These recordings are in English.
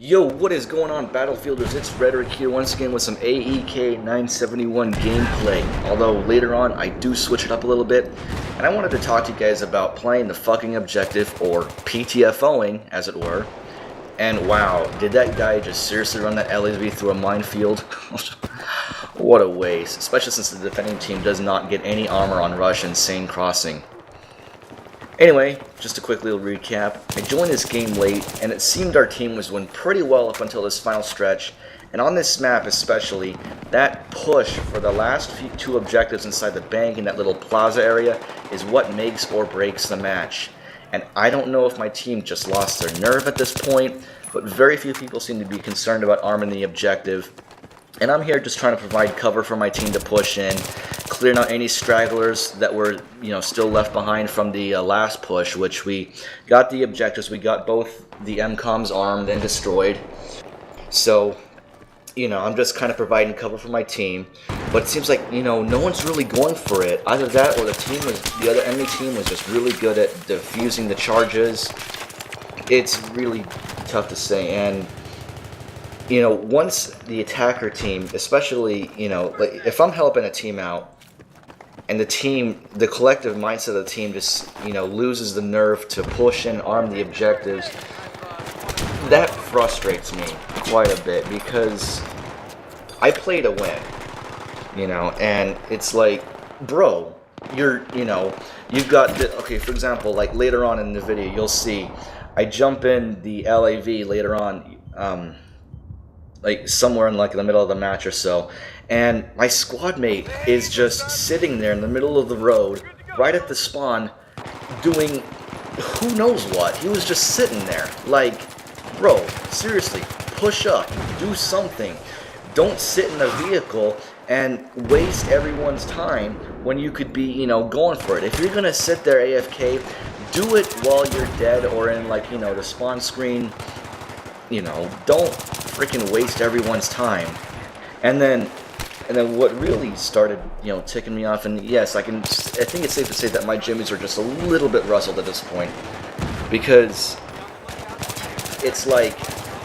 Yo, what is going on, Battlefielders? It's Rhetoric here once again with some AEK-971 gameplay. Although later on I do switch it up a little bit, and I wanted to talk to you guys about playing the fucking objective, or PTFOing, as it were. And wow, did that guy just seriously run that LSV through a minefield? What a waste, especially since the defending team does not get any armor on rush and Sane Crossing. Anyway, just a quick little recap. I joined this game late, and it seemed our team was doing pretty well up until this final stretch. And on this map especially, that push for the last two objectives inside the bank in that little plaza area is what makes or breaks the match. And I don't know if my team just lost their nerve at this point, but very few people seem to be concerned about arming the objective. And I'm here just trying to provide cover for my team to push in, clearing out any stragglers that were, still left behind from the last push, which we got the objectives. We got both the MCOMs armed and destroyed. So, I'm just kind of providing cover for my team. But it seems like, no one's really going for it. Either that or the other enemy team was just really good at defusing the charges. It's really tough to say. And once the attacker team, especially, like if I'm helping a team out, and the collective mindset of the team just, loses the nerve to push and arm the objectives, that frustrates me quite a bit, because I play to win, and it's like, bro, you've got, okay, for example, like later on in the video, you'll see, I jump in the LAV later on, like somewhere in like the middle of the match or so, and my squad mate is just sitting there in the middle of the road, right at the spawn, doing who knows what. He was just sitting there, like, bro, seriously, push up, do something. Don't sit in the vehicle and waste everyone's time when you could be, going for it. If you're gonna sit there AFK, do it while you're dead or in like, the spawn screen. Don't freaking waste everyone's time. And then what really started, ticking me off, and yes, I think it's safe to say that my jimmies are just a little bit rustled at this point, because it's like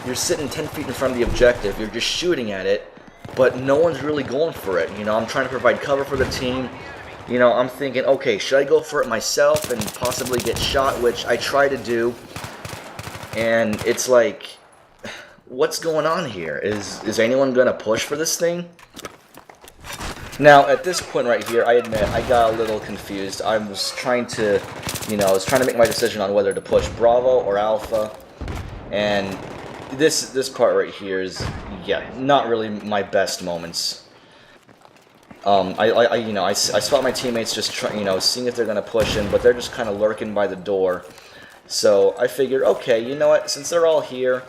you're sitting 10 feet in front of the objective, you're just shooting at it, but no one's really going for it. I'm trying to provide cover for the team. I'm thinking, okay, should I go for it myself and possibly get shot, which I try to do, and it's like, what's going on here? Is anyone gonna push for this thing? Now, at this point right here, I admit I got a little confused. I was trying to, make my decision on whether to push Bravo or Alpha, and this part right here is, not really my best moments. I spot my teammates just seeing if they're gonna push in, but they're just kind of lurking by the door. So I figured, okay, you know what? Since they're all here,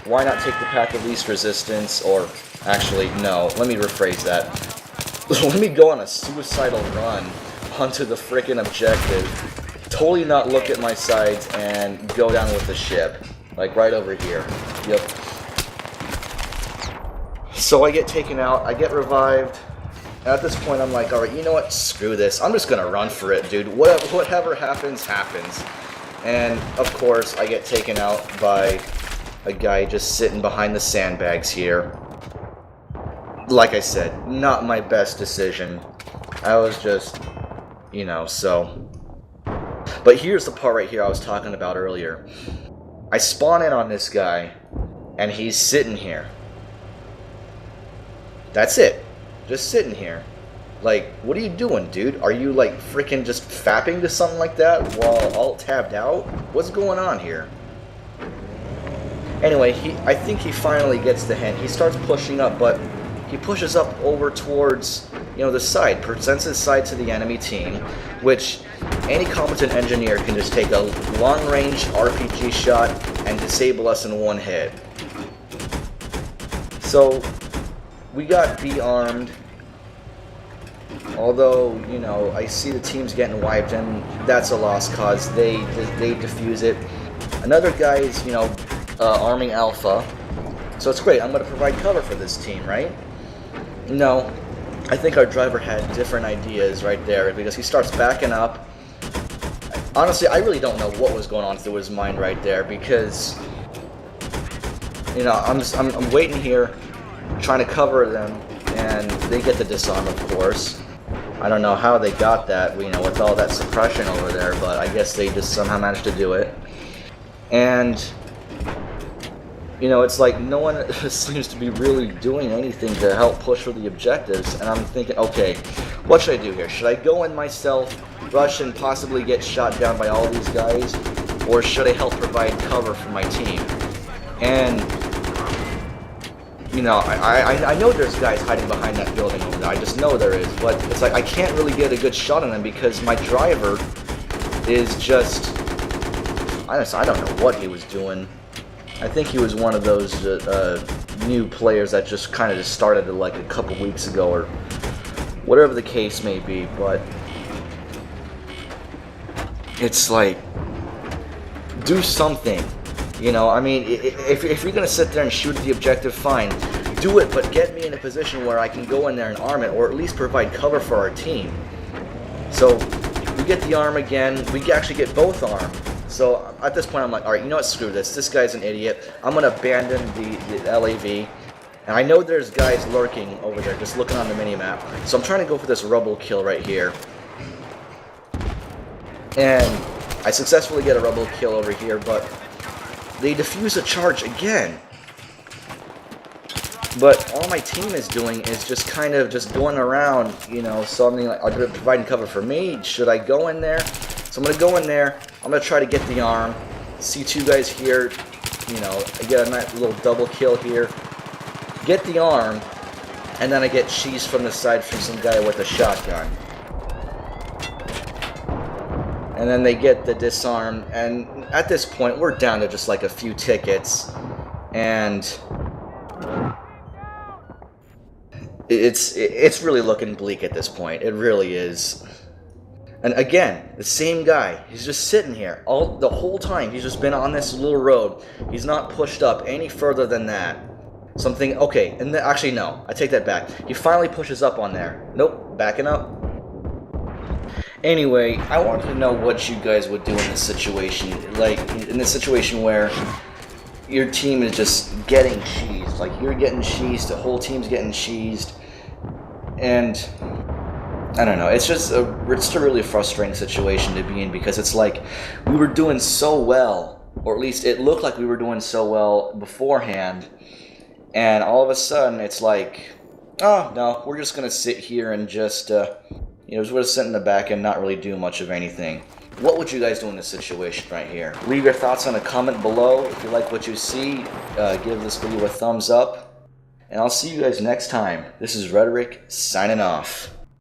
why not take the path of least resistance? Or, actually, no, let me rephrase that. Let me go on a suicidal run onto the frickin' objective, totally not look at my sides, and go down with the ship. Like, right over here. Yep. So I get taken out, I get revived, and at this point I'm like, alright, you know what, screw this, I'm just gonna run for it, dude. Whatever happens, happens. And, of course, I get taken out by a guy just sitting behind the sandbags here. Like I said, not my best decision. I was just, so. But here's the part right here I was talking about earlier. I spawn in on this guy, and he's sitting here. That's it. Just sitting here. Like, what are you doing, dude? Are you, like, freaking just fapping to something like that while alt-tabbed out? What's going on here? Anyway, I think he finally gets the hint. He starts pushing up, but he pushes up over towards, the side, presents his side to the enemy team, which any competent engineer can just take a long-range RPG shot and disable us in one hit. So, we got B-armed, although, I see the team's getting wiped, and that's a lost cause. They defuse it. Another guy is, arming Alpha, so it's great. I'm going to provide cover for this team, right? No, I think our driver had different ideas right there, because he starts backing up. Honestly, I really don't know what was going on through his mind right there, because you know, I'm waiting here, trying to cover them, and they get the disarm, of course. I don't know how they got that, you know, with all that suppression over there, but I guess they just somehow managed to do it. And, you know, it's like no one seems to be really doing anything to help push for the objectives, and I'm thinking, okay, what should I do here? Should I go in myself, rush, and possibly get shot down by all these guys, or should I help provide cover for my team? And, you know, I know there's guys hiding behind that building over there. I just know there is, but it's like I can't really get a good shot on them because my driver is just, I don't know what he was doing. I think he was one of those new players that just kind of just started like a couple weeks ago or whatever the case may be, but it's like, do something. You know, I mean, if you're going to sit there and shoot at the objective, fine. Do it, but get me in a position where I can go in there and arm it, or at least provide cover for our team. So, we get the arm again. We actually get both armed. So, at this point, I'm like, alright, you know what, screw this. This guy's an idiot. I'm going to abandon the LAV. And I know there's guys lurking over there, just looking on the minimap. So, I'm trying to go for this rebel kill right here. And I successfully get a rebel kill over here, but they defuse a charge again. But all my team is doing is just kind of just going around, you know, something like, are they providing cover for me? Should I go in there? So I'm going to go in there. I'm going to try to get the arm. See two guys here, you know, I get a nice little double kill here. Get the arm, and then I get cheese from the side from some guy with a shotgun. And then they get the disarm, and at this point we're down to just like a few tickets, and it's really looking bleak at this point. It really is. And again, the same guy, he's just sitting here the whole time. He's just been on this little road. He's not pushed up any further than that. Something, okay, and actually no, I take that back. He finally pushes up on there. Nope, backing up. Anyway, I wanted to know what you guys would do in this situation. Like, in this situation where your team is just getting cheesed. Like, you're getting cheesed, the whole team's getting cheesed. And, I don't know, it's just a really frustrating situation to be in because it's like, we were doing so well, or at least it looked like we were doing so well beforehand, and all of a sudden it's like, oh, no, we're just going to sit here and just, you know, just sit in the back and not really do much of anything. What would you guys do in this situation right here? Leave your thoughts in a comment below. If you like what you see, give this video a thumbs up. And I'll see you guys next time. This is Rhetoric, signing off.